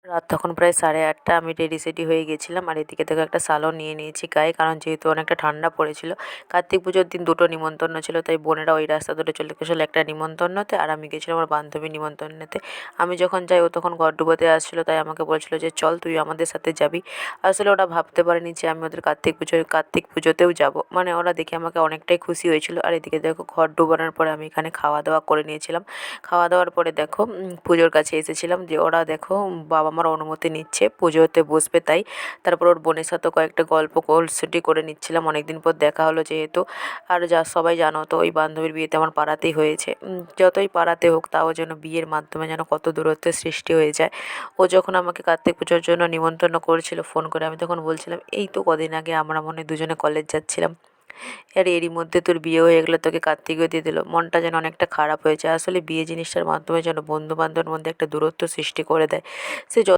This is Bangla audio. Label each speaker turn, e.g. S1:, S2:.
S1: রাত তখন প্রায় 8:30। আমি রেডি সেডি হয়ে গেছিলাম, আর এদিকে দেখো একটা শালও নিয়ে নিয়েছি গায়ে, কারণ যেহেতু অনেকটা ঠান্ডা পড়েছিল। কার্তিক পুজোর দিন দুটো নিমন্ত্রণ ছিল, তাই বোনেরা ওই রাস্তা ধরে চলে গেছিলো একটা নিমন্ত্রণতে, আর আমি গেছিলাম আমার বান্ধবীর নিমন্ত্রণেতে। আমি যখন যাই ও তখন ঘর ডুবোতে আসছিলো, তাই আমাকে বলছিল যে চল তুই আমাদের সাথে যাবি। আসলে ওরা ভাবতে পারেনি যে আমি ওদের কার্তিক পুজোতেও যাব, মানে ওরা দেখে আমাকে অনেকটাই খুশি হয়েছিল। আর এদিকে দেখো ঘর ডুবানোর পরে আমি এখানে খাওয়া দাওয়া করে নিয়েছিলাম। খাওয়া দাওয়ার পরে দেখো পুজোর কাছে এসেছিলাম, যে ওরা দেখো বাবা মার অনুমতি নিচ্ছে পুজোতে বসবে, তাই তারপর ওর বোনের সাথে কয়েকটা গল্প কলসুটি করে নিচ্ছিলাম, অনেক দিন পর দেখা হলো যেহেতু। আর যা সবাই জানো তো ওই বান্ধবীর বিয়েতে আমার পাড়াতেই হয়েছে। যতই পাড়াতে হোক তাও যেন বিয়ের মাধ্যমে যেন কত দূরত্বের সৃষ্টি হয়ে যায়। ও যখন আমাকে কার্তিক পুজোর জন্য নিমন্ত্রণ করেছিল ফোন করে, আমি তখন বলছিলাম এই তো কদিন আগে আমরা মনে হয় দুজনে কলেজ যাচ্ছিলাম, আর এরই মধ্যে তোর বিয়ে হয়ে গেলো, তোকে কার্তিকও দিয়ে দিল। মনটা যেন অনেকটা খারাপ হয়েছে। আসলে বিয়ে জিনিসটার মাধ্যমে যেন বন্ধু বান্ধবের মধ্যে একটা দূরত্ব সৃষ্টি করে দেয়। সে